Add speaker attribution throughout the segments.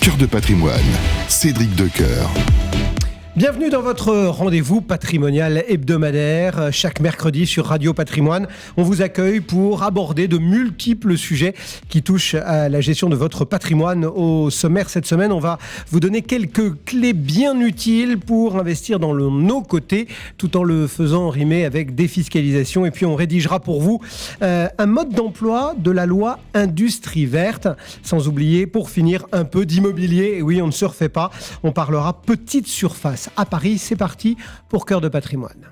Speaker 1: Cœur de patrimoine, Cédric Decoeur.
Speaker 2: Bienvenue dans votre rendez-vous patrimonial hebdomadaire. Chaque mercredi sur Radio Patrimoine, on vous accueille pour aborder de multiples sujets qui touchent à la gestion de votre patrimoine. Au sommaire cette semaine, on va vous donner quelques clés bien utiles pour investir dans le no-côté tout en le faisant rimer avec défiscalisation. Et puis on rédigera pour vous un mode d'emploi de la loi Industrie Verte. Sans oublier, pour finir, un peu d'immobilier. Et oui, on ne se refait pas. On parlera petite surface. À Paris, c'est parti pour Cœur de patrimoine.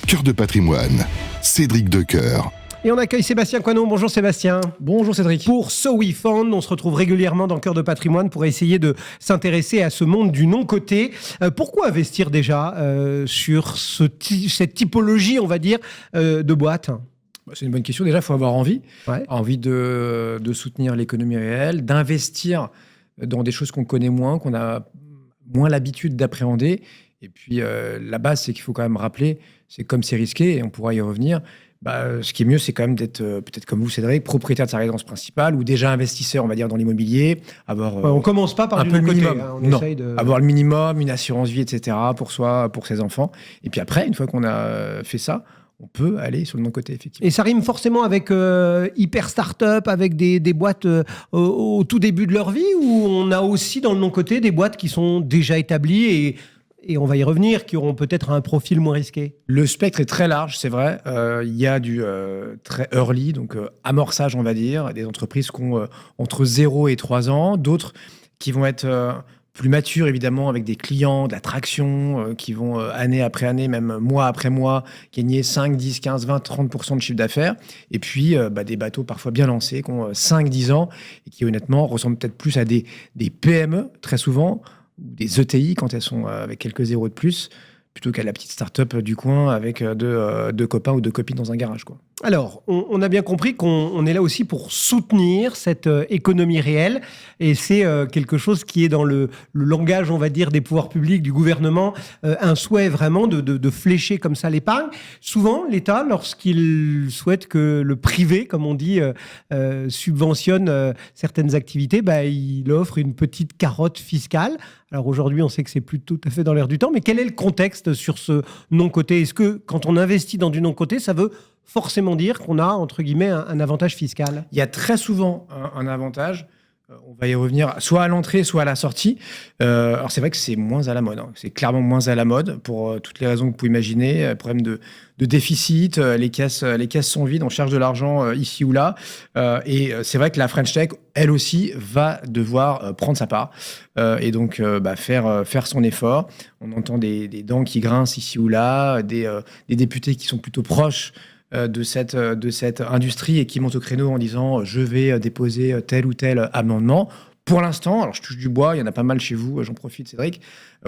Speaker 1: Cœur de patrimoine, Cédric Decoeur.
Speaker 2: Et on accueille Sébastien Coinon. Bonjour Sébastien.
Speaker 3: Bonjour Cédric.
Speaker 2: Pour SoWeFund, on se retrouve régulièrement dans Cœur de patrimoine pour essayer de s'intéresser à ce monde du non-coté. Pourquoi investir déjà sur cette typologie, on va dire, de boîte ?
Speaker 3: C'est une bonne question. Déjà, il faut avoir envie.
Speaker 2: Ouais.
Speaker 3: Envie de soutenir l'économie réelle, d'investir dans des choses qu'on connaît moins, qu'on a moins l'habitude d'appréhender. Et puis, la base, c'est qu'il faut quand même rappeler, c'est comme c'est risqué, et on pourra y revenir, ce qui est mieux, c'est quand même d'être, peut-être comme vous, Cédric, propriétaire de sa résidence principale, ou déjà investisseur, on va dire, dans l'immobilier.
Speaker 2: On commence pas par
Speaker 3: un
Speaker 2: du
Speaker 3: peu le
Speaker 2: non-coté.
Speaker 3: minimum.
Speaker 2: On
Speaker 3: Non.
Speaker 2: essaye de...
Speaker 3: Avoir le minimum, une assurance vie, etc., pour soi, pour ses enfants. Et puis après, une fois qu'on a fait ça, on peut aller sur le non-côté, effectivement.
Speaker 2: Et ça rime forcément avec hyper start-up, avec des boîtes au tout début de leur vie, ou on a aussi dans le non-côté des boîtes qui sont déjà établies et on va y revenir, qui auront peut-être un profil moins risqué.
Speaker 3: Le spectre est très large, c'est vrai. Il y a du très early, donc amorçage, on va dire, des entreprises qui ont entre 0 et 3 ans, d'autres qui vont être plus matures, évidemment, avec des clients, de la traction, qui vont année après année, même mois après mois, gagner 5, 10, 15, 20, 30% de chiffre d'affaires. Et puis, des bateaux parfois bien lancés, qui ont 5, 10 ans, et qui, honnêtement, ressemblent peut-être plus à des PME, très souvent, ou des ETI, quand elles sont avec quelques zéros de plus, plutôt qu'à la petite start-up du coin avec deux copains ou deux copines dans un garage, quoi.
Speaker 2: Alors, on a bien compris qu'on est là aussi pour soutenir cette économie réelle, et c'est quelque chose qui est dans le langage, on va dire, des pouvoirs publics, du gouvernement, un souhait vraiment de flécher comme ça l'épargne. Souvent, l'État, lorsqu'il souhaite que le privé, comme on dit, subventionne certaines activités, il offre une petite carotte fiscale. Alors aujourd'hui, on sait que c'est plus tout à fait dans l'air du temps, mais quel est le contexte sur ce non-coté ? Est-ce que quand on investit dans du non-coté, ça veut forcément dire qu'on a, entre guillemets, un avantage fiscal ?
Speaker 3: Il y a très souvent un avantage. On va y revenir, soit à l'entrée, soit à la sortie. Alors, c'est vrai que c'est moins à la mode. C'est clairement moins à la mode pour toutes les raisons que vous pouvez imaginer. Problème de déficit, les caisses sont vides, on cherche de l'argent ici ou là. Et c'est vrai que la French Tech, elle aussi, va devoir prendre sa part et donc faire son effort. On entend des dents qui grincent ici ou là, des députés qui sont plutôt proches de cette industrie et qui monte au créneau en disant je vais déposer tel ou tel amendement. Pour l'instant, alors je touche du bois, il y en a pas mal chez vous, j'en profite Cédric.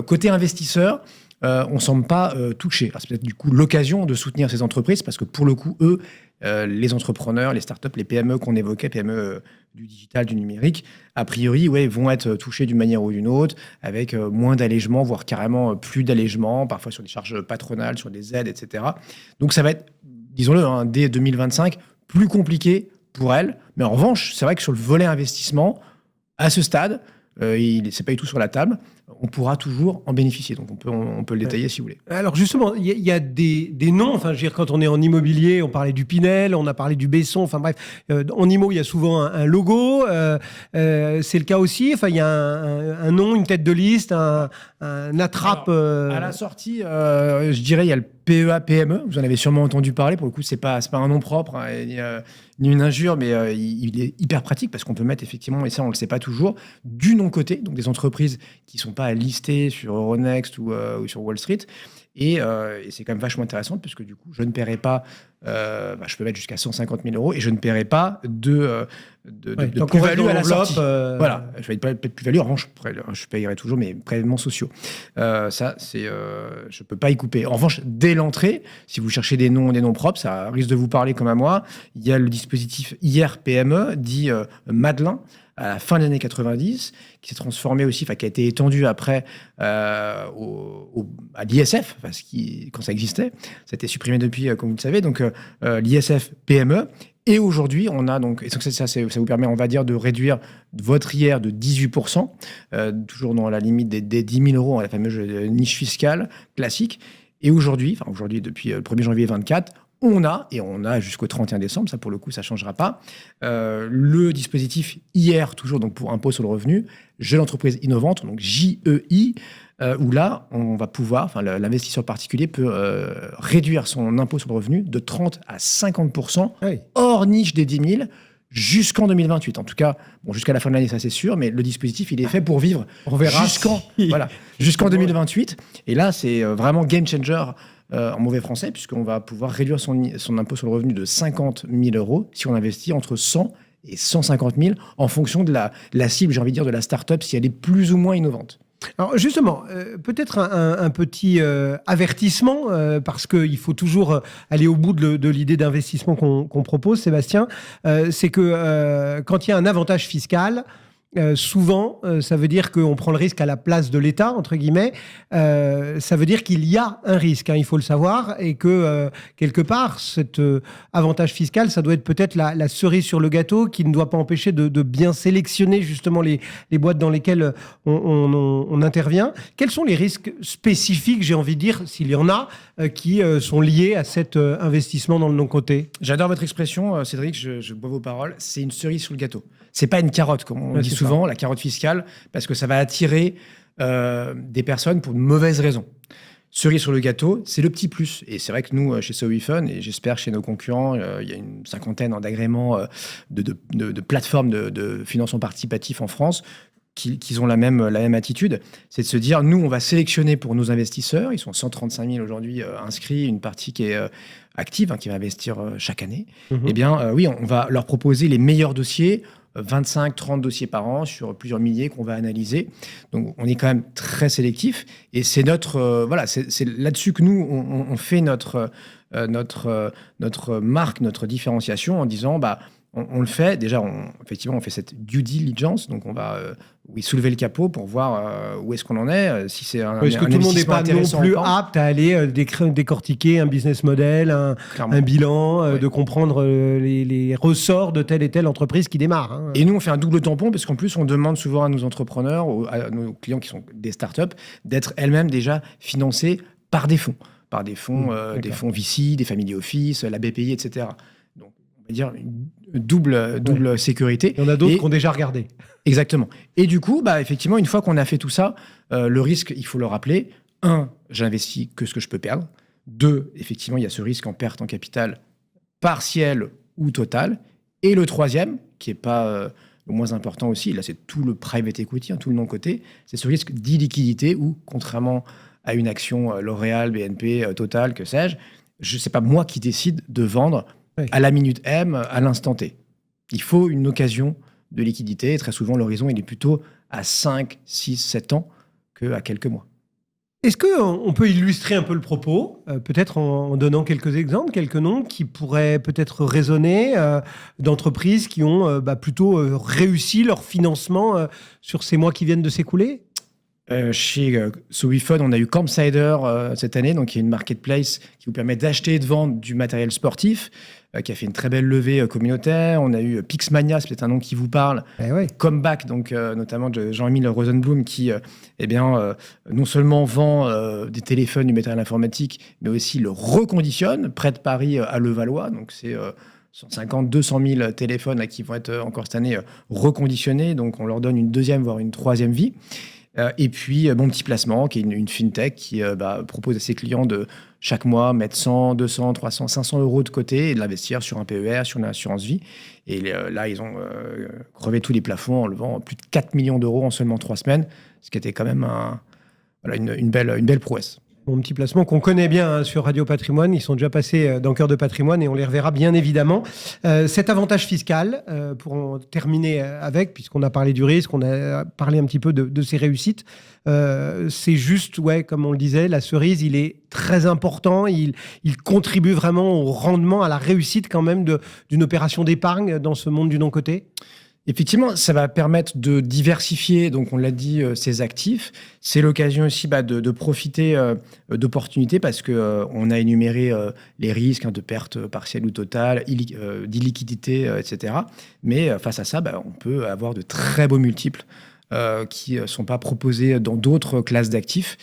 Speaker 3: Côté investisseur, on ne semble pas touché. Alors, c'est peut-être du coup l'occasion de soutenir ces entreprises parce que pour le coup, eux, les entrepreneurs, les startups, les PME qu'on évoquait, PME du digital, du numérique, a priori, vont être touchés d'une manière ou d'une autre, avec moins d'allègements, voire carrément plus d'allègements, parfois sur des charges patronales, sur des aides, etc. Donc ça va être, disons-le, dès 2025, plus compliqué pour elles. Mais en revanche, c'est vrai que sur le volet investissement, à ce stade, c'est pas du tout sur la table, on pourra toujours en bénéficier. Donc on peut le détailler si vous voulez.
Speaker 2: Alors justement, il y a des noms. Enfin, je veux dire, quand on est en immobilier, on parlait du Pinel, on a parlé du Besson. Enfin bref, en IMO, il y a souvent un logo. C'est le cas aussi. Enfin, il y a un nom, une tête de liste, un attrape.
Speaker 3: Alors, à la sortie, je dirais, il y a le PEA PME. Vous en avez sûrement entendu parler. Pour le coup, c'est pas un nom propre, ni une injure, mais il est hyper pratique parce qu'on peut mettre effectivement, et ça on le sait pas toujours, du non-coté, donc des entreprises qui sont pas listées sur Euronext ou sur Wall Street. Et c'est quand même vachement intéressant puisque du coup, je ne paierai pas, je peux mettre jusqu'à 150 000 euros et je ne paierai pas de plus-value à la sortie. Voilà, je ne paierai pas de plus-value. En revanche, je paierai toujours mes prélèvements sociaux. Ça, je ne peux pas y couper. En revanche, dès l'entrée, si vous cherchez des noms propres, ça risque de vous parler comme à moi. Il y a le dispositif IR-PME, dit Madelin, à la fin des années 90, qui s'est transformé aussi, qui a été étendu après à l'ISF, quand ça existait. Ça a été supprimé depuis, comme vous le savez. Donc, l'ISF PME. Et aujourd'hui, on a donc, et donc ça vous permet, on va dire, de réduire votre IR de 18%, toujours dans la limite des 10 000 euros, la fameuse niche fiscale classique. Et aujourd'hui, depuis le 1er janvier 2024, on a jusqu'au 31 décembre, ça pour le coup, ça ne changera pas, le dispositif IR, toujours donc pour impôt sur le revenu, Jeune entreprise innovante, donc JEI, où là, on va pouvoir, l'investisseur particulier peut réduire son impôt sur le revenu de 30 à 50%, hors niche des 10 000, jusqu'en 2028. En tout cas, jusqu'à la fin de l'année, ça c'est sûr, mais le dispositif, il est fait pour vivre jusqu'en 2028. Et là, c'est vraiment game changer en mauvais français, puisqu'on va pouvoir réduire son impôt sur le revenu de 50 000 euros si on investit entre 100 et 150 000 en fonction de la cible, j'ai envie de dire, de la start-up, si elle est plus ou moins innovante.
Speaker 2: Alors justement, peut-être un petit avertissement, parce qu'il faut toujours aller au bout de l'idée d'investissement qu'on propose, Sébastien, c'est que quand il y a un avantage fiscal, souvent, ça veut dire qu'on prend le risque à la place de l'État, entre guillemets. Ça veut dire qu'il y a un risque, il faut le savoir, et que quelque part, cet avantage fiscal, ça doit être peut-être la cerise sur le gâteau qui ne doit pas empêcher de bien sélectionner justement les boîtes dans lesquelles on intervient. Quels sont les risques spécifiques, j'ai envie de dire, s'il y en a, qui sont liés à cet investissement dans le non-coté?
Speaker 3: J'adore votre expression, Cédric, je bois vos paroles. C'est une cerise sur le gâteau. C'est pas une carotte, comme on dit souvent, la carotte fiscale, parce que ça va attirer des personnes pour de mauvaises raisons. Cerise sur le gâteau, c'est le petit plus. Et c'est vrai que nous, chez SoWeFund, et j'espère chez nos concurrents, il y a une cinquantaine d'agréments de plateformes de financement participatif en France qui ont la même attitude. C'est de se dire, nous, on va sélectionner pour nos investisseurs, ils sont 135 000 aujourd'hui inscrits, une partie qui est active, qui va investir chaque année. Eh bien, oui, on va leur proposer les meilleurs dossiers, 25-30 dossiers par an sur plusieurs milliers qu'on va analyser. Donc, on est quand même très sélectif. Et c'est c'est là-dessus que nous, on fait notre marque, notre différenciation en disant, on le fait. Déjà, effectivement, on fait cette due diligence. Donc, on va soulever le capot pour voir où est-ce qu'on en est. Si c'est
Speaker 2: est-ce que tout le monde n'est pas non plus apte à aller décortiquer un business model, un bilan, de comprendre les ressorts de telle et telle entreprise qui démarre.
Speaker 3: Et nous, on fait un double tampon parce qu'en plus, on demande souvent à nos entrepreneurs, à nos clients qui sont des startups, d'être elles-mêmes déjà financées par des fonds. Des fonds VC, des family office, la BPI, etc. Donc, on va dire une double sécurité.
Speaker 2: Il y en a d'autres qui ont déjà regardé.
Speaker 3: Exactement. Et du coup, effectivement, une fois qu'on a fait tout ça, le risque, il faut le rappeler. 1, j'investis que ce que je peux perdre. 2, effectivement, il y a ce risque en perte en capital partiel ou total. Et le troisième, qui n'est pas le moins important aussi, là c'est tout le private equity, tout le non-coté, c'est ce risque d'illiquidité où, contrairement à une action L'Oréal, BNP, Total, que sais-je, sais pas moi qui décide de vendre à la minute M, à l'instant T. Il faut une occasion de liquidité. Et très souvent, l'horizon, il est plutôt à 5, 6, 7 ans qu'à quelques mois.
Speaker 2: Est-ce qu'on peut illustrer un peu le propos, peut-être en donnant quelques exemples, quelques noms qui pourraient peut-être résonner d'entreprises qui ont plutôt réussi leur financement sur ces mois qui viennent de s'écouler?
Speaker 3: Chez SoWeFund, on a eu Campsider cette année, donc qui est une marketplace qui vous permet d'acheter et de vendre du matériel sportif, qui a fait une très belle levée communautaire. On a eu Pixmania, c'est peut-être un nom qui vous parle. Comeback, donc notamment de Jean-Émile Rosenblum, qui non seulement vend des téléphones, du matériel informatique, mais aussi le reconditionne près de Paris à Levallois. Donc c'est 150, 200 000 téléphones qui vont être encore cette année reconditionnés. Donc on leur donne une deuxième, voire une troisième vie. Et puis, Mon Petit Placement, qui est une fintech qui propose à ses clients de chaque mois mettre 100, 200, 300, 500 euros de côté et de l'investir sur un PER, sur une assurance vie. Et là, ils ont crevé tous les plafonds en levant plus de 4 millions d'euros en seulement 3 semaines, ce qui était quand même une belle prouesse.
Speaker 2: Mon Petit Placement qu'on connaît bien sur Radio Patrimoine. Ils sont déjà passés dans Cœur de Patrimoine et on les reverra bien évidemment. Cet avantage fiscal, pour en terminer avec, puisqu'on a parlé du risque, on a parlé un petit peu de ses réussites, c'est juste, comme on le disait, la cerise, il est très important. Il contribue vraiment au rendement, à la réussite quand même d'une opération d'épargne dans ce monde du non-coté.
Speaker 3: Effectivement, ça va permettre de diversifier, donc on l'a dit, ses actifs. C'est l'occasion aussi de profiter d'opportunités parce qu'on a énuméré les risques de perte partielle ou totale, d'illiquidité, etc. Mais face à ça, on peut avoir de très beaux multiples qui ne sont pas proposés dans d'autres classes d'actifs.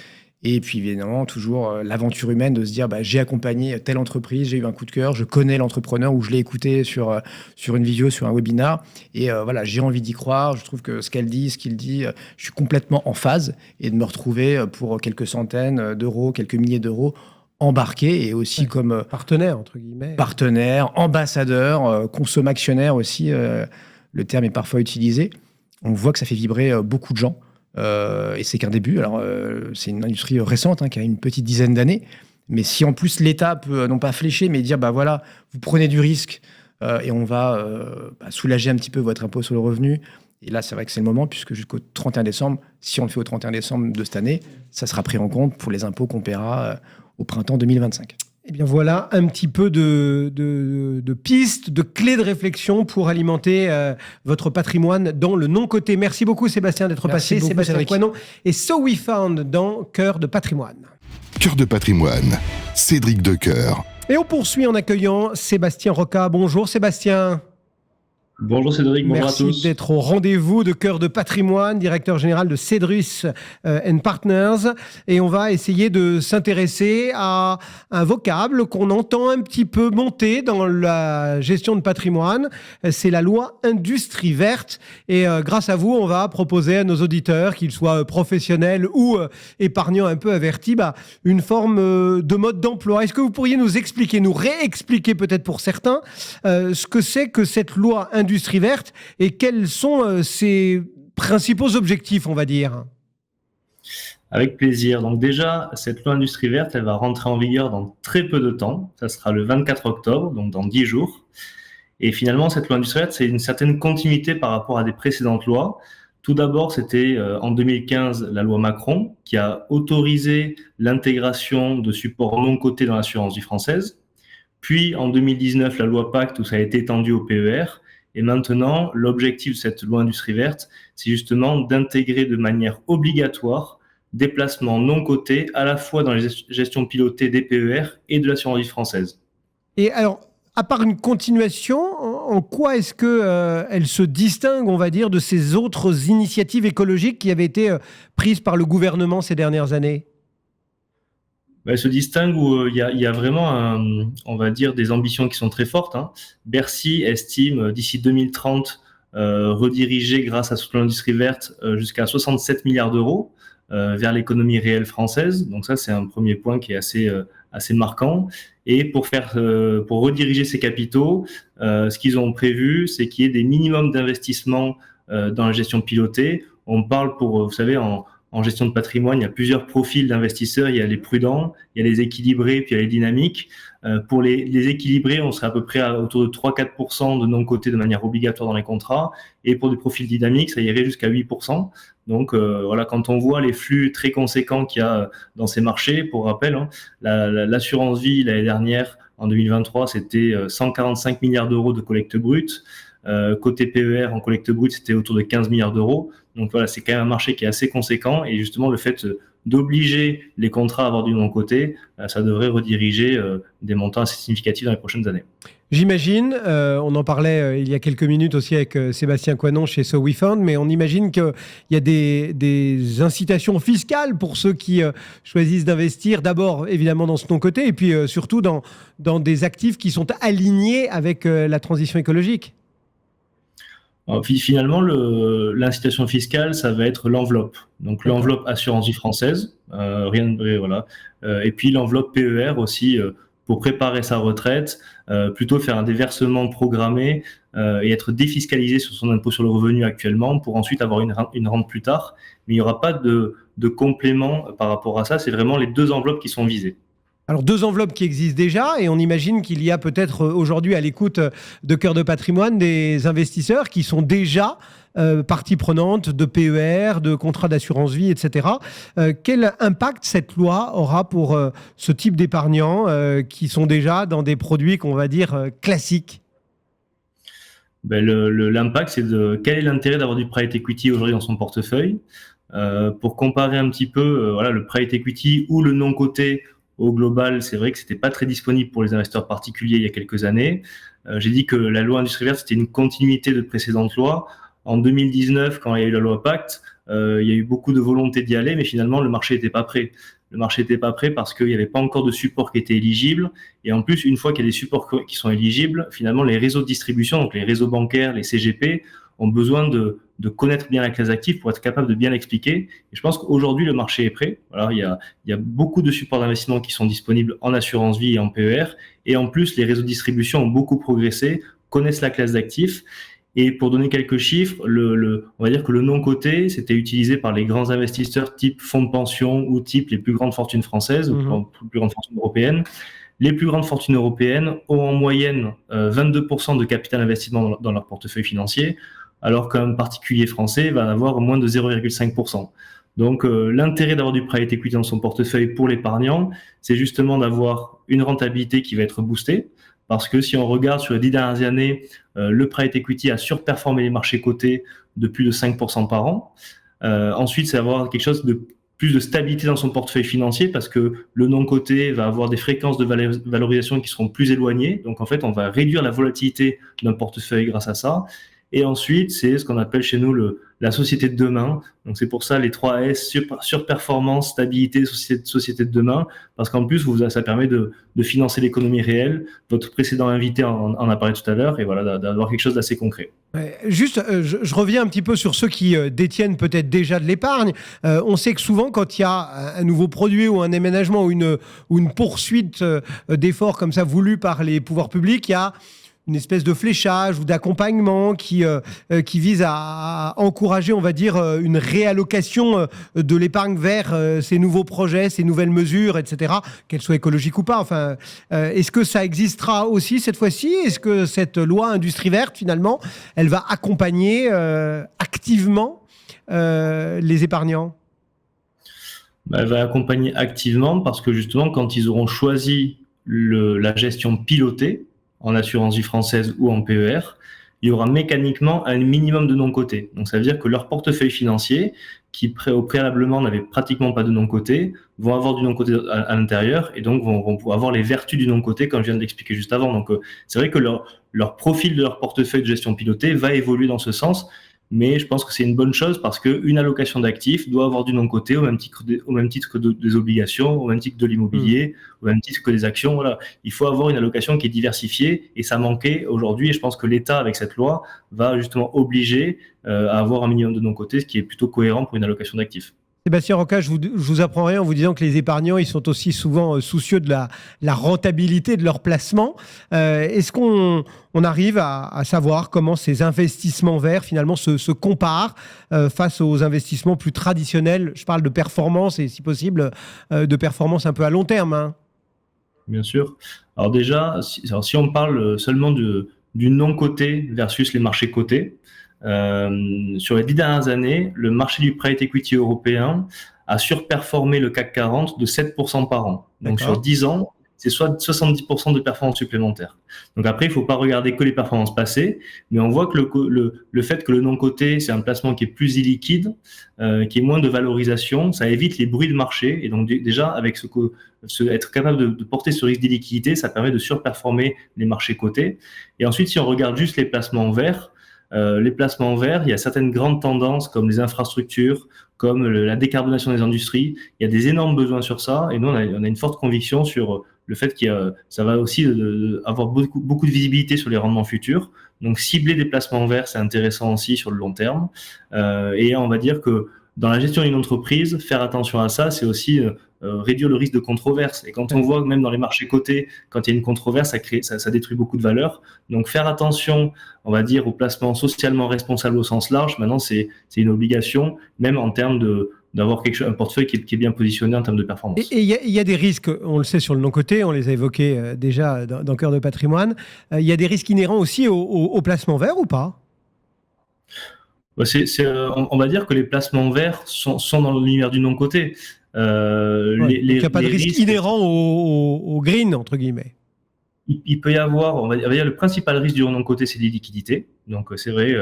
Speaker 3: Et puis évidemment, toujours l'aventure humaine de se dire j'ai accompagné telle entreprise, j'ai eu un coup de cœur, je connais l'entrepreneur ou je l'ai écouté sur une vidéo, sur un webinar. Et voilà, j'ai envie d'y croire. Je trouve que ce qu'elle dit, ce qu'il dit, je suis complètement en phase. Et de me retrouver pour quelques centaines d'euros, quelques milliers d'euros embarqués et aussi comme
Speaker 2: partenaire, entre guillemets.
Speaker 3: Partenaire, ambassadeur, consomme-actionnaire aussi, le terme est parfois utilisé. On voit que ça fait vibrer beaucoup de gens. Et c'est qu'un début. Alors, c'est une industrie récente qui a une petite dizaine d'années. Mais si en plus l'État peut non pas flécher, mais dire voilà, vous prenez du risque et on va soulager un petit peu votre impôt sur le revenu. Et là, c'est vrai que c'est le moment, puisque jusqu'au 31 décembre, si on le fait au 31 décembre de cette année, ça sera pris en compte pour les impôts qu'on paiera au printemps 2025.
Speaker 2: Eh bien voilà un petit peu de pistes, de clés de réflexion pour alimenter votre patrimoine dans le non-coté. Merci beaucoup Sébastien d'être passé. Sébastien Coinon et So We Found dans Cœur de patrimoine.
Speaker 1: Cœur de patrimoine, Cédric Decoeur.
Speaker 2: Et on poursuit en accueillant Sébastien Rocca. Bonjour Sébastien.
Speaker 4: Bonjour Cédric, bonjour à tous.
Speaker 2: Merci d'être au rendez-vous de Cœur de patrimoine, directeur général de Cedrus Partners. Et on va essayer de s'intéresser à un vocable qu'on entend un petit peu monter dans la gestion de patrimoine. C'est la loi Industrie Verte. Et grâce à vous, on va proposer à nos auditeurs, qu'ils soient professionnels ou épargnants un peu avertis, une forme de mode d'emploi. Est-ce que vous pourriez nous expliquer, nous réexpliquer peut-être pour certains, ce que c'est que cette loi Industrie Verte et quels sont ses principaux objectifs, on va dire?
Speaker 4: Avec plaisir. Donc déjà, cette loi Industrie Verte, elle va rentrer en vigueur dans très peu de temps. Ça sera le 24 octobre, donc dans 10 jours. Et finalement, cette loi Industrie Verte, c'est une certaine continuité par rapport à des précédentes lois. Tout d'abord, c'était en 2015 la loi Macron qui a autorisé l'intégration de supports non cotés dans l'assurance vie française. Puis en 2019, la loi Pacte où ça a été étendu au PER. Et maintenant, l'objectif de cette loi Industrie Verte, c'est justement d'intégrer de manière obligatoire des placements non cotés à la fois dans les gestions pilotées des PER et de l'assurance vie française.
Speaker 2: Et alors, à part une continuation, en quoi est-ce qu'elle se distingue, on va dire, de ces autres initiatives écologiques qui avaient été prises par le gouvernement ces dernières années ?
Speaker 4: Elle se distingue où il y a vraiment, on va dire, des ambitions qui sont très fortes. Bercy estime d'ici 2030 rediriger grâce à cette loi Industrie Verte jusqu'à 67 milliards d'euros vers l'économie réelle française. Donc ça, c'est un premier point qui est assez marquant. Et pour rediriger ces capitaux, ce qu'ils ont prévu, c'est qu'il y ait des minimums d'investissement dans la gestion pilotée. On parle vous savez, en gestion de patrimoine, il y a plusieurs profils d'investisseurs. Il y a les prudents, il y a les équilibrés, puis il y a les dynamiques. Pour les équilibrés, on serait à peu près autour de 3-4% de non-cotés de manière obligatoire dans les contrats. Et pour des profils dynamiques, ça irait jusqu'à 8%. Donc voilà, quand on voit les flux très conséquents qu'il y a dans ces marchés, pour rappel, l'assurance vie l'année dernière, en 2023, c'était 145 milliards d'euros de collecte brute. Côté PER, en collecte brute, c'était autour de 15 milliards d'euros. Donc voilà, c'est quand même un marché qui est assez conséquent. Et justement, le fait d'obliger les contrats à avoir du non-coté, ça devrait rediriger des montants assez significatifs dans les prochaines années.
Speaker 2: J'imagine, on en parlait il y a quelques minutes aussi avec Sébastien Coinon chez So We Found, mais on imagine qu'il y a des incitations fiscales pour ceux qui choisissent d'investir d'abord évidemment dans ce non-coté et puis surtout dans des actifs qui sont alignés avec la transition écologique.
Speaker 4: Alors, finalement, l'incitation fiscale, ça va être l'enveloppe. Donc l'enveloppe assurance vie française, rien de vrai, voilà. Et puis l'enveloppe PER aussi, pour préparer sa retraite, plutôt faire des versements programmés et être défiscalisé sur son impôt sur le revenu actuellement pour ensuite avoir une rente plus tard. Mais il n'y aura pas de complément par rapport à ça. C'est vraiment les deux enveloppes qui sont visées.
Speaker 2: Alors, deux enveloppes qui existent déjà et on imagine qu'il y a peut-être aujourd'hui à l'écoute de Cœur de patrimoine des investisseurs qui sont déjà partie prenante de PER, de contrats d'assurance vie, etc. Quel impact cette loi aura pour ce type d'épargnants qui sont déjà dans des produits qu'on va dire classiques ?
Speaker 4: L'impact, c'est de quel est l'intérêt d'avoir du private equity aujourd'hui dans son portefeuille. Pour comparer un petit peu, voilà, le private equity ou le non coté au global, c'est vrai que c'était pas très disponible pour les investisseurs particuliers il y a quelques années. J'ai dit que la loi Industrie Verte, c'était une continuité de précédentes lois. En 2019, quand il y a eu la loi Pacte, il y a eu beaucoup de volonté d'y aller, mais finalement, le marché n'était pas prêt. Le marché n'était pas prêt parce qu'il n'y avait pas encore de supports qui étaient éligibles. Et en plus, une fois qu'il y a des supports qui sont éligibles, finalement, les réseaux de distribution, donc les réseaux bancaires, les CGP, ont besoin de connaître bien la classe d'actifs pour être capable de bien l'expliquer. Et je pense qu'aujourd'hui, le marché est prêt. Alors, il y a beaucoup de supports d'investissement qui sont disponibles en assurance vie et en PER. Et en plus, les réseaux de distribution ont beaucoup progressé, connaissent la classe d'actifs. Et pour donner quelques chiffres, on va dire que le non-coté, c'était utilisé par les grands investisseurs type fonds de pension ou type les plus grandes fortunes françaises ou les plus grandes fortunes européennes. Les plus grandes fortunes européennes ont en moyenne 22% de capital investissement dans leur portefeuille financier, alors qu'un particulier français va avoir moins de 0,5%. Donc l'intérêt d'avoir du private equity dans son portefeuille pour l'épargnant, c'est justement d'avoir une rentabilité qui va être boostée. Parce que si on regarde sur les 10 dernières années, le private equity a surperformé les marchés cotés de plus de 5% par an. Ensuite, c'est avoir quelque chose de plus de stabilité dans son portefeuille financier parce que le non coté va avoir des fréquences de valorisation qui seront plus éloignées. Donc, en fait, on va réduire la volatilité d'un portefeuille grâce à ça. Et ensuite, c'est ce qu'on appelle chez nous la société de demain. Donc, c'est pour ça les 3 S, surperformance, stabilité, société de demain, parce qu'en plus, ça permet de financer l'économie réelle. Votre précédent invité en a parlé tout à l'heure, et voilà, d'avoir quelque chose d'assez concret.
Speaker 2: Juste, je reviens un petit peu sur ceux qui détiennent peut-être déjà de l'épargne. On sait que souvent, quand il y a un nouveau produit ou un aménagement ou une poursuite d'efforts comme ça voulus par les pouvoirs publics, il y a une espèce de fléchage ou d'accompagnement qui vise à encourager, on va dire, une réallocation de l'épargne vers ces nouveaux projets, ces nouvelles mesures, etc., qu'elles soient écologiques ou pas. Enfin, est-ce que ça existera aussi cette fois-ci ? Est-ce que cette loi Industrie Verte, finalement, elle va accompagner activement les épargnants ?
Speaker 4: Elle va accompagner activement parce que justement, quand ils auront choisi la gestion pilotée, en assurance vie française ou en PER, il y aura mécaniquement un minimum de non-coté. Donc, ça veut dire que leur portefeuille financier, qui au préalablement n'avait pratiquement pas de non-coté, vont avoir du non-coté à l'intérieur et donc vont avoir les vertus du non-coté, comme je viens de l'expliquer juste avant. Donc, c'est vrai que leur profil de leur portefeuille de gestion pilotée va évoluer dans ce sens, mais je pense que c'est une bonne chose parce qu'une allocation d'actifs doit avoir du non-coté au même titre des obligations, au même titre de l'immobilier, au même titre que des actions. Voilà. Il faut avoir une allocation qui est diversifiée et ça manquait aujourd'hui. Et je pense que l'État, avec cette loi, va justement obliger à avoir un minimum de non-coté, ce qui est plutôt cohérent pour une allocation d'actifs.
Speaker 2: Sébastien Rocca, je vous apprends rien en vous disant que les épargnants, ils sont aussi souvent soucieux de la rentabilité de leur placement. Est-ce qu'on arrive à savoir comment ces investissements verts, finalement, se comparent face aux investissements plus traditionnels ? Je parle de performance et, si possible, de performance un peu à long terme. Hein.
Speaker 4: Bien sûr. Alors déjà, si on parle seulement du non-coté versus les marchés cotés, sur les 10 dernières années, le marché du private equity européen a surperformé le CAC 40 de 7% par an. Donc sur 10 ans, c'est soit 70% de performance supplémentaire. Donc après, il ne faut pas regarder que les performances passées, mais on voit que le fait que le non-coté, c'est un placement qui est plus illiquide, qui est moins de valorisation, ça évite les bruits de marché. Et donc déjà, avec être capable de porter ce risque d'illiquidité, ça permet de surperformer les marchés cotés. Et ensuite, si on regarde juste les placements verts, il y a certaines grandes tendances comme les infrastructures, comme la décarbonation des industries. Il y a des énormes besoins sur ça et nous, on a une forte conviction sur le fait que ça va aussi avoir beaucoup de visibilité sur les rendements futurs. Donc, cibler des placements verts, c'est intéressant aussi sur le long terme. Et on va dire que dans la gestion d'une entreprise, faire attention à ça, c'est aussi réduire le risque de controverse. Et quand on voit que même dans les marchés cotés, quand il y a une controverse, ça détruit beaucoup de valeur. Donc faire attention, on va dire, aux placements socialement responsables au sens large. Maintenant, c'est une obligation, même en termes d'avoir un portefeuille qui est bien positionné en termes de performance.
Speaker 2: Et il y a des risques, on le sait sur le non-coté, on les a évoqués déjà dans Cœur de patrimoine. Il y a des risques inhérents aussi au placement vert ou pas ?
Speaker 4: On va dire que les placements verts sont dans l'univers du non-coté.
Speaker 2: Il n'y a pas de risque inhérent au green, entre guillemets.
Speaker 4: il peut y avoir, on va dire, le principal risque du non-coté, c'est l'illiquidité. Donc, c'est vrai,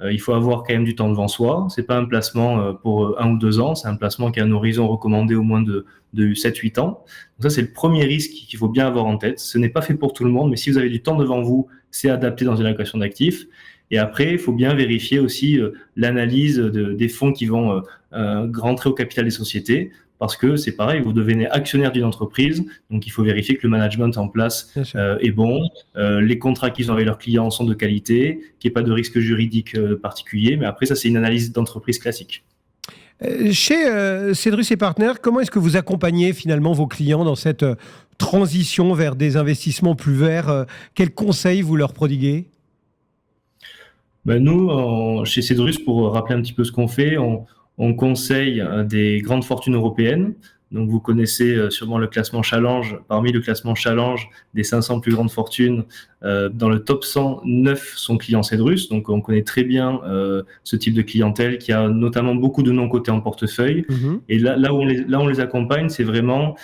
Speaker 4: il faut avoir quand même du temps devant soi. C'est pas un placement pour 1 ou 2 ans, c'est un placement qui a un horizon recommandé au moins de 7-8 ans. Donc ça, c'est le premier risque qu'il faut bien avoir en tête. Ce n'est pas fait pour tout le monde, mais si vous avez du temps devant vous, c'est adapté dans une allocation d'actifs. Et après, il faut bien vérifier aussi l'analyse des fonds qui vont rentrer au capital des sociétés. Parce que c'est pareil, vous devenez actionnaire d'une entreprise, donc il faut vérifier que le management en place est bon, les contrats qu'ils ont avec leurs clients sont de qualité, qu'il n'y ait pas de risque juridique particulier, mais après ça c'est une analyse d'entreprise classique.
Speaker 2: Chez Cedrus et Partners, comment est-ce que vous accompagnez finalement vos clients dans cette transition vers des investissements plus verts? Quels conseils vous leur prodiguez?
Speaker 4: Nous, chez Cedrus, pour rappeler un petit peu ce qu'on fait, on conseille des grandes fortunes européennes. Donc, vous connaissez sûrement le classement Challenge. Parmi le classement Challenge des 500 plus grandes fortunes, dans le top 100, 9 sont clients Cedrus. Donc, on connaît très bien ce type de clientèle qui a notamment beaucoup de non-cotés en portefeuille. Et là où on les accompagne, c'est vraiment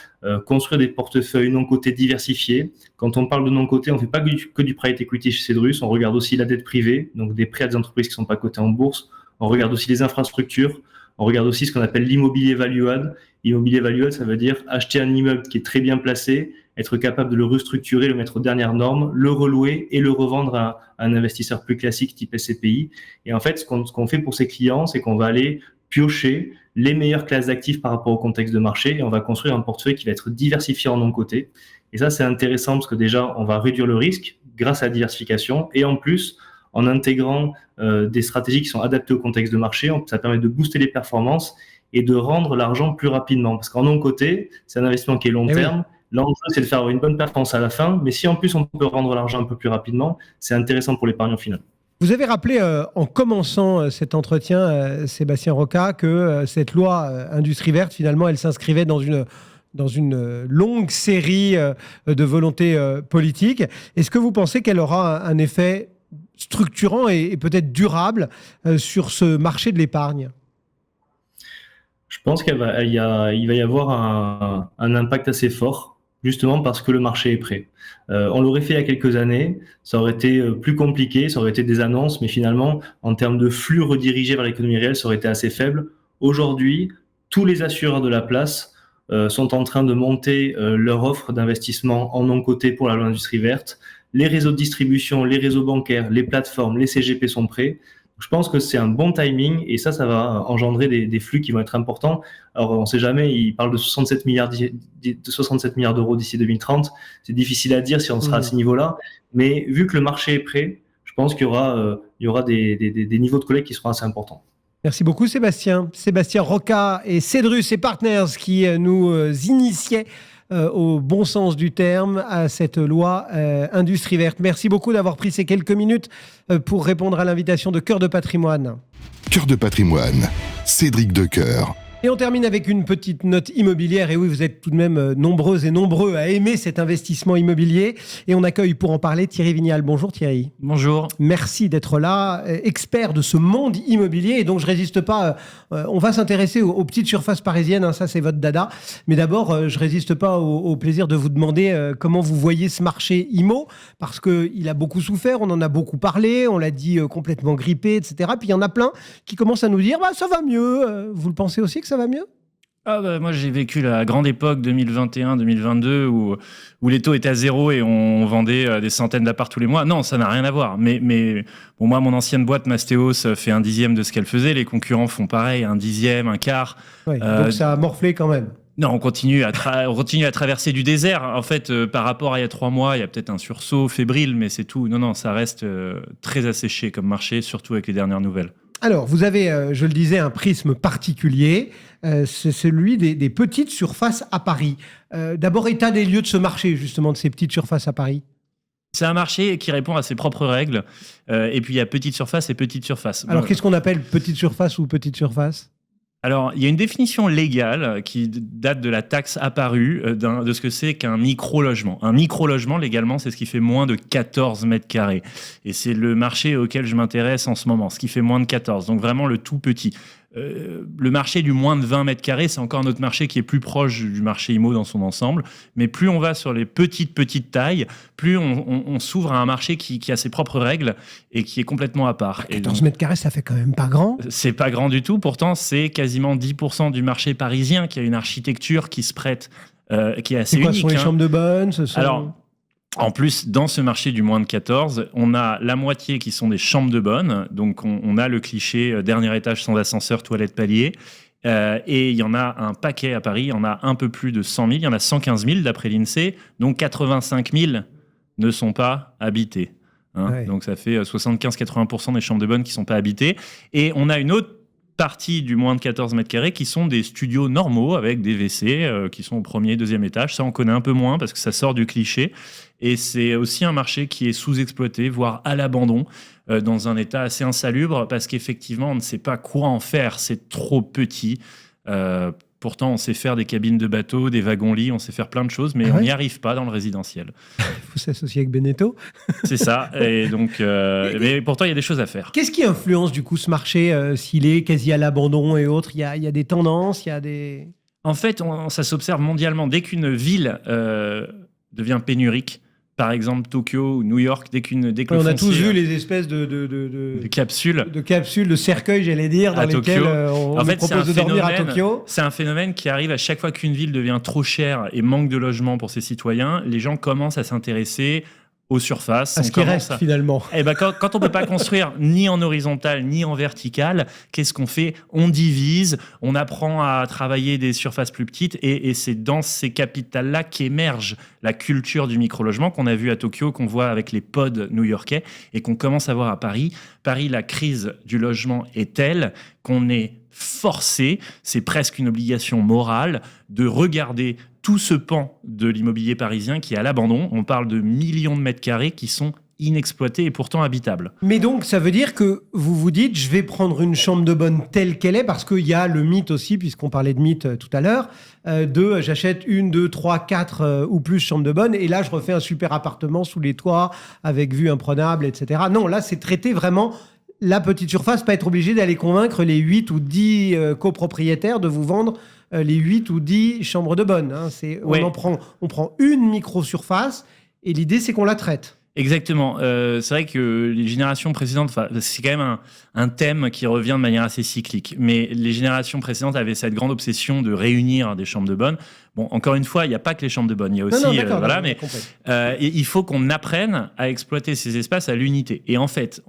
Speaker 4: construire des portefeuilles non-cotés diversifiés. Quand on parle de non-cotés, on ne fait pas que du private equity chez Cedrus. On regarde aussi la dette privée, donc des prêts à des entreprises qui ne sont pas cotées en bourse. On regarde aussi les infrastructures. On regarde aussi ce qu'on appelle l'immobilier value-add. Immobilier value-add, ça veut dire acheter un immeuble qui est très bien placé, être capable de le restructurer, le mettre aux dernières normes, le relouer et le revendre à un investisseur plus classique type SCPI. Et en fait, ce qu'on fait pour ces clients, c'est qu'on va aller piocher les meilleures classes d'actifs par rapport au contexte de marché et on va construire un portefeuille qui va être diversifié en non-cotés. Et ça, c'est intéressant parce que déjà, on va réduire le risque grâce à la diversification et en plus, en intégrant des stratégies qui sont adaptées au contexte de marché, ça permet de booster les performances et de rendre l'argent plus rapidement. Parce qu'en non-coté, c'est un investissement qui est long terme. L'enjeu, c'est de faire une bonne performance à la fin. Mais si en plus, on peut rendre l'argent un peu plus rapidement, c'est intéressant pour l'épargnant final.
Speaker 2: Vous avez rappelé en commençant cet entretien, Sébastien Rocca, que cette loi Industrie verte, finalement, elle s'inscrivait dans une longue série de volontés politiques. Est-ce que vous pensez qu'elle aura un effet structurant et peut-être durable sur ce marché de l'épargne?
Speaker 4: Je pense qu'il va y avoir un impact assez fort, justement parce que le marché est prêt. On l'aurait fait il y a quelques années, ça aurait été plus compliqué, ça aurait été des annonces, mais finalement, en termes de flux redirigés vers l'économie réelle, ça aurait été assez faible. Aujourd'hui, tous les assureurs de la place sont en train de monter leur offre d'investissement en non-coté pour la loi Industrie verte. Les réseaux de distribution, les réseaux bancaires, les plateformes, les CGP sont prêts. Je pense que c'est un bon timing et ça va engendrer des flux qui vont être importants. Alors, on ne sait jamais, il parle de 67 milliards d'euros d'ici 2030. C'est difficile à dire si on sera à ces niveaux-là. Mais vu que le marché est prêt, je pense qu'il y aura des niveaux de collecte qui seront assez importants.
Speaker 2: Merci beaucoup, Sébastien. Sébastien Rocca et Cedrus et Partners qui nous initiaient au bon sens du terme à cette loi Industrie verte. Merci beaucoup d'avoir pris ces quelques minutes pour répondre à l'invitation de Cœur de Patrimoine.
Speaker 1: Cœur de Patrimoine, Cédric Decoeur.
Speaker 2: Et on termine avec une petite note immobilière. Et oui, vous êtes tout de même nombreuses et nombreux à aimer cet investissement immobilier. Et on accueille pour en parler Thierry Vignal. Bonjour Thierry.
Speaker 5: Bonjour.
Speaker 2: Merci d'être là, expert de ce monde immobilier. Et donc je résiste pas, on va s'intéresser aux petites surfaces parisiennes, hein, ça c'est votre dada. Mais d'abord, je résiste pas au plaisir de vous demander comment vous voyez ce marché IMO. Parce qu'il a beaucoup souffert, on en a beaucoup parlé, on l'a dit complètement grippé, etc. Puis il y en a plein qui commencent à nous dire ça va mieux. Vous le pensez aussi que ça va mieux?
Speaker 5: Moi, j'ai vécu la grande époque 2021-2022 où les taux étaient à zéro et on vendait des centaines d'apparts tous les mois. Non, ça n'a rien à voir. Mais bon, moi, mon ancienne boîte, Mastéos, fait 1/10 de ce qu'elle faisait. Les concurrents font pareil, 1/10, un quart.
Speaker 2: Ouais, donc ça a morflé quand même.
Speaker 5: Non, on continue à traverser du désert. En fait, par rapport à il y a 3 mois, il y a peut-être un sursaut fébrile, mais c'est tout. Non, ça reste très asséché comme marché, surtout avec les dernières nouvelles.
Speaker 2: Alors, vous avez, je le disais, un prisme particulier, c'est celui des petites surfaces à Paris. D'abord, état des lieux de ce marché, justement, de ces petites surfaces à Paris.
Speaker 5: C'est un marché qui répond à ses propres règles. Et puis, il y a petite surface et petite surface.
Speaker 2: Alors, qu'est-ce qu'on appelle petite surface ou petite surface ?
Speaker 5: Alors, il y a une définition légale qui date de la taxe apparue de ce que c'est qu'un micro-logement. Un micro-logement, légalement, c'est ce qui fait moins de 14 mètres carrés. Et c'est le marché auquel je m'intéresse en ce moment, ce qui fait moins de 14. Donc, vraiment le tout petit. le marché du moins de 20 mètres carrés, c'est encore un autre marché qui est plus proche du marché IMO dans son ensemble. Mais plus on va sur les petites tailles, plus on s'ouvre à un marché qui a ses propres règles et qui est complètement à part.
Speaker 2: 14 mètres carrés, ça fait quand même pas grand.
Speaker 5: C'est pas grand du tout. Pourtant, c'est quasiment 10% du marché parisien qui a une architecture qui se prête, qui est assez unique.
Speaker 2: Ce sont les chambres de bonne
Speaker 5: Alors, en plus, dans ce marché du moins de 14, on a la moitié qui sont des chambres de bonne. Donc, on a le cliché dernier étage sans ascenseur, toilette, palier. Et il y en a un paquet à Paris. Il y en a un peu plus de 100 000. Il y en a 115 000 d'après l'INSEE. Donc, 85 000 ne sont pas habités.
Speaker 2: Ouais.
Speaker 5: Donc, ça fait 75-80% des chambres de bonne qui ne sont pas habitées. Et on a une autre partie du moins de 14 mètres carrés qui sont des studios normaux avec des WC qui sont au premier, deuxième étage. Ça, on connaît un peu moins parce que ça sort du cliché. Et c'est aussi un marché qui est sous-exploité, voire à l'abandon, dans un état assez insalubre parce qu'effectivement, on ne sait pas quoi en faire. C'est trop petit. Pourtant, on sait faire des cabines de bateau, des wagons-lits, on sait faire plein de choses, mais on n'y arrive pas dans le résidentiel.
Speaker 2: Il faut s'associer avec Beneteau.
Speaker 5: C'est ça. Et donc, mais pourtant, il y a des choses à faire.
Speaker 2: Qu'est-ce qui influence du coup ce marché s'il est quasi à l'abandon et autres? Il y a des tendances, il y a des...
Speaker 5: En fait, ça s'observe mondialement. Dès qu'une ville devient pénurique, par exemple Tokyo ou New York, dès que
Speaker 2: on a tous vu les espèces de
Speaker 5: capsules,
Speaker 2: de cercueils, j'allais dire, dans lesquels on nous propose de dormir à Tokyo.
Speaker 5: C'est un phénomène qui arrive à chaque fois qu'une ville devient trop chère et manque de logement pour ses citoyens. Les gens commencent à s'intéresser aux surfaces.
Speaker 2: À ce qui reste finalement.
Speaker 5: Et ben quand on ne peut pas construire ni en horizontal ni en vertical, qu'est-ce qu'on fait? On divise, on apprend à travailler des surfaces plus petites et c'est dans ces capitales-là qu'émerge la culture du micro-logement qu'on a vu à Tokyo, qu'on voit avec les pods new-yorkais et qu'on commence à voir à Paris. Paris, la crise du logement est telle qu'on est forcé, c'est presque une obligation morale, de regarder tout ce pan de l'immobilier parisien qui est à l'abandon. On parle de millions de mètres carrés qui sont inexploités et pourtant habitables.
Speaker 2: Mais donc, ça veut dire que vous vous dites, je vais prendre une chambre de bonne telle qu'elle est, parce qu'il y a le mythe aussi, puisqu'on parlait de mythe tout à l'heure, j'achète 1, 2, 3, 4 ou plus chambres de bonne, et là, je refais un super appartement sous les toits, avec vue imprenable, etc. Non, là, c'est traiter vraiment la petite surface, pas être obligé d'aller convaincre les 8 ou 10 copropriétaires de vous vendre les 8 ou 10 chambres de bonne. On prend une micro-surface et l'idée, c'est qu'on la traite.
Speaker 5: Exactement. C'est vrai que les générations précédentes, c'est quand même un thème qui revient de manière assez cyclique. Mais les générations précédentes avaient cette grande obsession de réunir des chambres de bonne. Bon, encore une fois, il n'y a pas que les chambres de bonne. Il y a aussi, il faut qu'on apprenne à exploiter ces espaces à l'unité. Et en fait,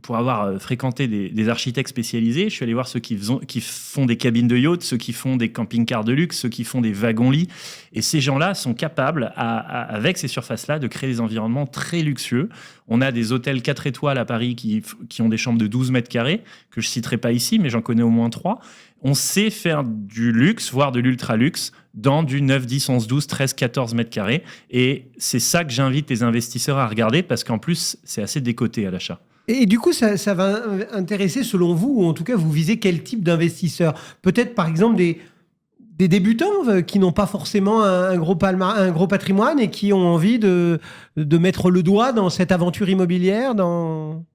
Speaker 5: pour avoir fréquenté des architectes spécialisés, je suis allé voir ceux qui font des cabines de yacht, ceux qui font des camping-cars de luxe, ceux qui font des wagons-lits. Et ces gens-là sont capables, avec ces surfaces-là, de créer des environnements très luxueux. On a des hôtels 4 étoiles à Paris qui ont des chambres de 12 mètres carrés, que je ne citerai pas ici, mais j'en connais au moins 3. On sait faire du luxe, voire de l'ultra-luxe, dans du 9, 10, 11, 12, 13, 14 mètres carrés. Et c'est ça que j'invite les investisseurs à regarder, parce qu'en plus, c'est assez décoté à l'achat.
Speaker 2: Et du coup, ça va intéresser, selon vous, ou en tout cas, vous visez quel type d'investisseurs? Peut-être, par exemple, des débutants qui n'ont pas forcément un gros patrimoine et qui ont envie de mettre le doigt dans cette aventure immobilière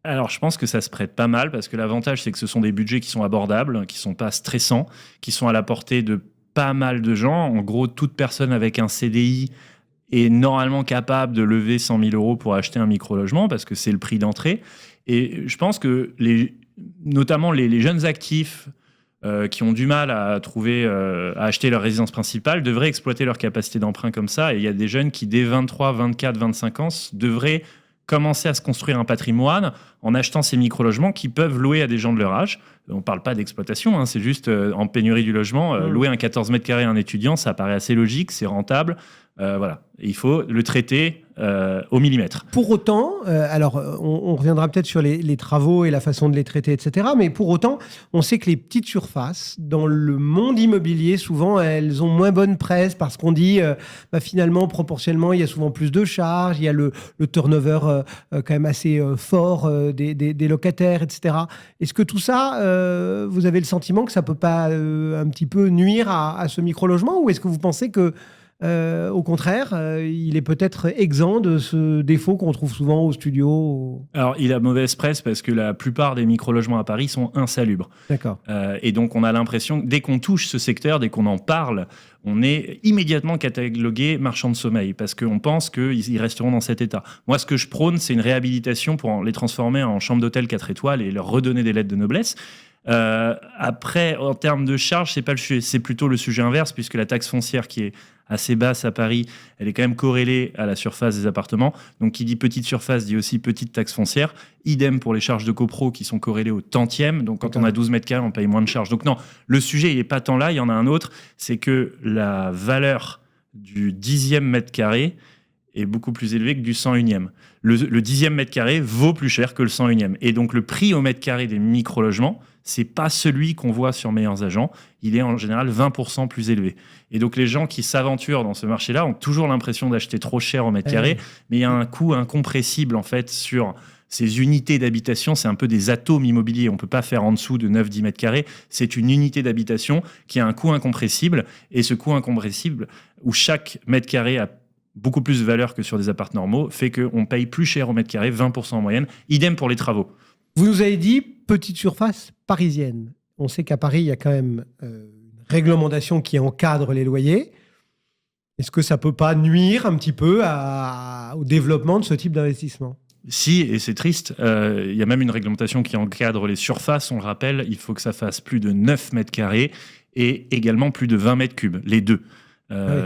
Speaker 5: Alors, je pense que ça se prête pas mal parce que l'avantage, c'est que ce sont des budgets qui sont abordables, qui ne sont pas stressants, qui sont à la portée de pas mal de gens. En gros, toute personne avec un CDI est normalement capable de lever 100 000 € pour acheter un micro-logement parce que c'est le prix d'entrée. Et je pense que notamment les jeunes actifs qui ont du mal à acheter leur résidence principale, devraient exploiter leur capacité d'emprunt comme ça. Et il y a des jeunes qui, dès 23, 24, 25 ans, devraient commencer à se construire un patrimoine en achetant ces micro-logements qui peuvent louer à des gens de leur âge. On ne parle pas d'exploitation, c'est juste en pénurie du logement. Louer un 14 mètres carrés à un étudiant, ça paraît assez logique, c'est rentable. Voilà. Et il faut le traiter au millimètre.
Speaker 2: Pour autant, alors on reviendra peut-être sur les travaux et la façon de les traiter, etc. Mais pour autant, on sait que les petites surfaces, dans le monde immobilier, souvent, elles ont moins bonne presse parce qu'on dit, finalement, proportionnellement, il y a souvent plus de charges, il y a le turnover quand même assez fort des locataires, etc. Est-ce que tout ça, vous avez le sentiment que ça ne peut pas un petit peu nuire à ce micro-logement, ou est-ce que vous pensez que au contraire, il est peut-être exempt de ce défaut qu'on trouve souvent au studio.
Speaker 5: Alors, il a mauvaise presse parce que la plupart des micro-logements à Paris sont insalubres.
Speaker 2: D'accord.
Speaker 5: Et donc, on a l'impression que dès qu'on touche ce secteur, dès qu'on en parle, on est immédiatement catalogué marchand de sommeil parce qu'on pense qu'ils resteront dans cet état. Moi, ce que je prône, c'est une réhabilitation pour les transformer en chambre d'hôtel 4 étoiles et leur redonner des lettres de noblesse. Après, en termes de charges, c'est plutôt le sujet inverse, puisque la taxe foncière qui est assez basse à Paris, elle est quand même corrélée à la surface des appartements. Donc, qui dit petite surface dit aussi petite taxe foncière. Idem pour les charges de copro qui sont corrélées au tantième. Donc, quand on a 12 mètres carrés, on paye moins de charges. Donc, non, le sujet, il n'est pas tant là. Il y en a un autre, c'est que la valeur du 10e mètre carré est beaucoup plus élevée que du 101e. Le 10e mètre carré vaut plus cher que le 101e. Et donc, le prix au mètre carré des micro-logements, c'est pas celui qu'on voit sur Meilleurs Agents. Il est en général 20% plus élevé. Et donc, les gens qui s'aventurent dans ce marché-là ont toujours l'impression d'acheter trop cher au mètre carré, mais il y a un coût incompressible, en fait, sur ces unités d'habitation. C'est un peu des atomes immobiliers. On ne peut pas faire en dessous de 9-10 mètres carrés. C'est une unité d'habitation qui a un coût incompressible. Et ce coût incompressible, où chaque mètre carré a beaucoup plus de valeur que sur des apparts normaux, fait qu'on paye plus cher au mètre carré, 20% en moyenne. Idem pour les travaux.
Speaker 2: Vous nous avez dit petite surface parisienne. On sait qu'à Paris, il y a quand même une réglementation qui encadre les loyers. Est-ce que ça ne peut pas nuire un petit peu au développement de ce type d'investissement ?
Speaker 5: Si, et c'est triste, il y a même une réglementation qui encadre les surfaces, on le rappelle, il faut que ça fasse plus de 9 mètres carrés et également plus de 20 mètres cubes, les deux.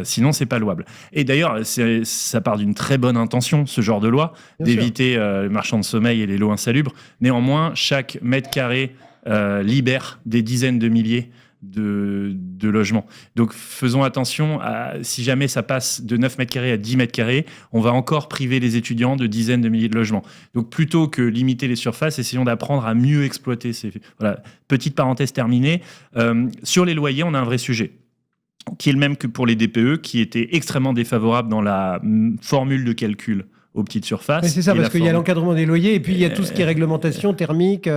Speaker 5: Sinon, c'est pas louable. Et d'ailleurs, ça part d'une très bonne intention, ce genre de loi, d'éviter les marchands de sommeil et les lots insalubres. Néanmoins, chaque mètre carré libère des dizaines de milliers de logements. Donc, faisons attention, si jamais ça passe de 9 mètres carrés à 10 mètres carrés, on va encore priver les étudiants de dizaines de milliers de logements. Donc, plutôt que limiter les surfaces, essayons d'apprendre à mieux exploiter ces... Voilà, petite parenthèse terminée. Sur les loyers, on a un vrai sujet, qui est le même que pour les DPE, qui était extrêmement défavorable dans la formule de calcul aux petites surfaces.
Speaker 2: Mais c'est ça, parce qu'il y a l'encadrement des loyers et puis il y a tout ce qui est réglementation thermique,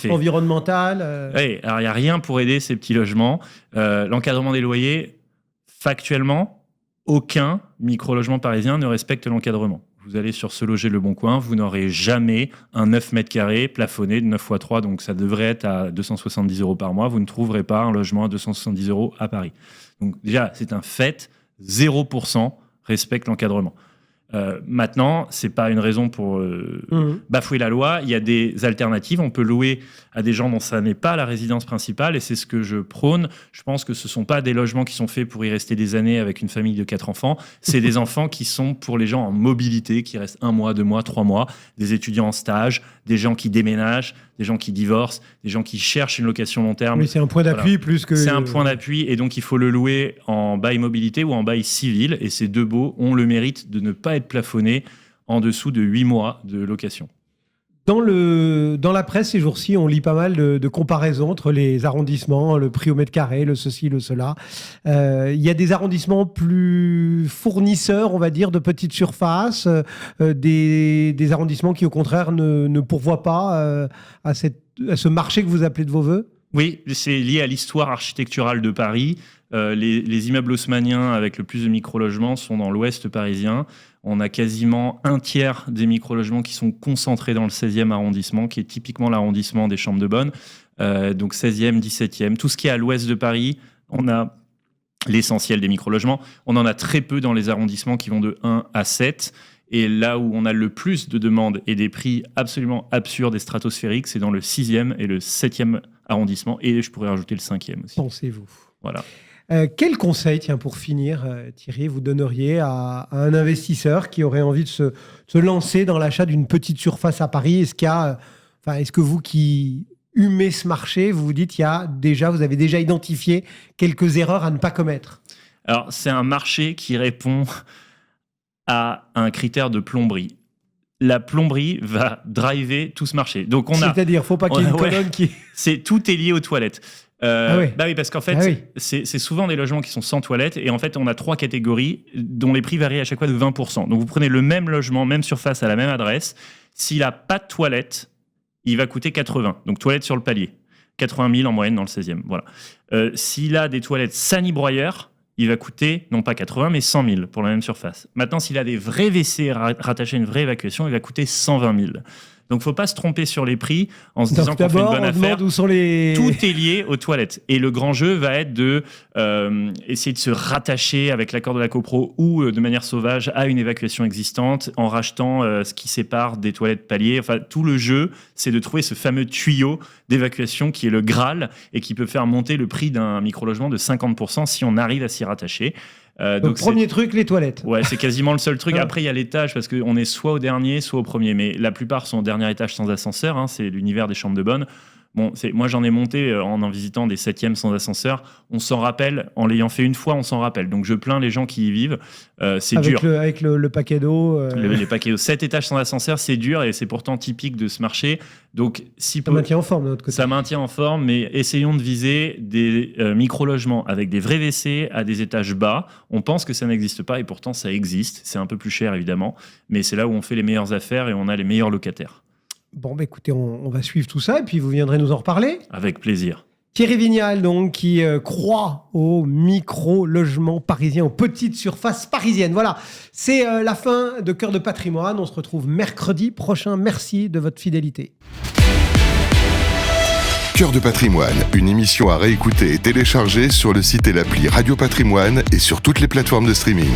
Speaker 2: environnementale.
Speaker 5: Oui, alors il n'y a rien pour aider ces petits logements. L'encadrement des loyers, factuellement, aucun micro-logement parisien ne respecte l'encadrement. Vous allez sur Se Loger Le Bon Coin, vous n'aurez jamais un 9 mètres carrés plafonné de 9 x 3, donc ça devrait être à 270 € par mois. Vous ne trouverez pas un logement à 270 € à Paris. Donc déjà, c'est un fait, 0% respecte l'encadrement. Maintenant, ce n'est pas une raison pour bafouer la loi. Il y a des alternatives. On peut louer à des gens dont ça n'est pas la résidence principale, et c'est ce que je prône. Je pense que ce ne sont pas des logements qui sont faits pour y rester des années avec une famille de 4 enfants. C'est des enfants qui sont pour les gens en mobilité, qui restent 1 mois, 2 mois, 3 mois, des étudiants en stage, des gens qui déménagent, des gens qui divorcent, des gens qui cherchent une location long terme.
Speaker 2: Oui, c'est un point d'appui plus que...
Speaker 5: C'est un point d'appui, et donc il faut le louer en bail mobilité ou en bail civil, et ces deux baux ont le mérite de ne pas être plafonnés en dessous de 8 mois de location.
Speaker 2: Dans la presse ces jours-ci, on lit pas mal de comparaisons entre les arrondissements, le prix au mètre carré, le ceci, le cela. Il y a des arrondissements plus fournisseurs, on va dire, de petites surfaces, des arrondissements qui, au contraire, ne pourvoient pas à ce marché que vous appelez de vos voeux.
Speaker 5: Oui, c'est lié à l'histoire architecturale de Paris. Les immeubles haussmanniens avec le plus de micro-logements sont dans l'ouest parisien. On a quasiment un tiers des micro-logements qui sont concentrés dans le 16e arrondissement, qui est typiquement l'arrondissement des Chambres de Bonne. Donc 16e, 17e. Tout ce qui est à l'ouest de Paris, on a l'essentiel des micro-logements. On en a très peu dans les arrondissements qui vont de 1 à 7. Et là où on a le plus de demandes et des prix absolument absurdes et stratosphériques, c'est dans le 6e et le 7e arrondissement. Et je pourrais rajouter le 5e aussi.
Speaker 2: Pensez-vous.
Speaker 5: Voilà.
Speaker 2: Quel conseil, tiens, pour finir, Thierry, vous donneriez à un investisseur qui aurait envie de se lancer dans l'achat d'une petite surface à Paris ? Est-ce que vous qui humez ce marché, vous vous dites vous avez déjà identifié quelques erreurs à ne pas commettre ?
Speaker 5: Alors, c'est un marché qui répond à un critère de plomberie. La plomberie va driver tout ce marché. Donc
Speaker 2: c'est-à-dire, faut pas qu'il y ait une colonne qui...
Speaker 5: Tout est lié aux toilettes.
Speaker 2: oui,
Speaker 5: parce qu'en fait, c'est souvent des logements qui sont sans toilettes, et en fait, on a 3 catégories dont les prix varient à chaque fois de 20%. Donc, vous prenez le même logement, même surface, à la même adresse. S'il n'a pas de toilette, il va coûter 80. Donc, toilette sur le palier. 80 000 en moyenne dans le 16e. Voilà. S'il a des toilettes sanibroyeurs, il va coûter non pas 80 mais 100 000 pour la même surface. Maintenant, s'il a des vrais WC rattachés à une vraie évacuation, il va coûter 120 000. Donc, faut pas se tromper sur les prix en se disant qu'on fait une bonne affaire.
Speaker 2: Où sont les...
Speaker 5: Tout est lié aux toilettes. Et le grand jeu va être de essayer de se rattacher avec l'accord de la copro ou de manière sauvage à une évacuation existante en rachetant ce qui sépare des toilettes paliers. Enfin, tout le jeu, c'est de trouver ce fameux tuyau d'évacuation qui est le Graal et qui peut faire monter le prix d'un micro-logement de 50% si on arrive à s'y rattacher.
Speaker 2: Donc premier truc, les toilettes.
Speaker 5: Ouais, c'est quasiment le seul truc. Après, il y a l'étage parce qu'on est soit au dernier, soit au premier. Mais la plupart sont au dernier étage sans ascenseur. Hein, c'est l'univers des chambres de bonne. Bon, moi, j'en ai monté en visitant des 7e sans ascenseur. On s'en rappelle. En l'ayant fait une fois, on s'en rappelle. Donc, je plains les gens qui y vivent. C'est dur.
Speaker 2: Avec le paquet d'eau.
Speaker 5: Les paquets d'eau. 7 étages sans ascenseur, c'est dur et c'est pourtant typique de ce marché. Donc,
Speaker 2: ça maintient en forme de notre côté.
Speaker 5: Ça maintient en forme, mais essayons de viser des micro-logements avec des vrais WC à des étages bas. On pense que ça n'existe pas et pourtant ça existe. C'est un peu plus cher évidemment, mais c'est là où on fait les meilleures affaires et on a les meilleurs locataires.
Speaker 2: Bon, écoutez, on va suivre tout ça et puis vous viendrez nous en reparler.
Speaker 5: Avec plaisir.
Speaker 2: Thierry Vignal, donc, qui croit aux micro-logements parisiens, aux petites surfaces parisiennes. Voilà, c'est la fin de Cœur de Patrimoine. On se retrouve mercredi prochain. Merci de votre fidélité.
Speaker 1: Cœur de Patrimoine, une émission à réécouter et télécharger sur le site et l'appli Radio Patrimoine et sur toutes les plateformes de streaming.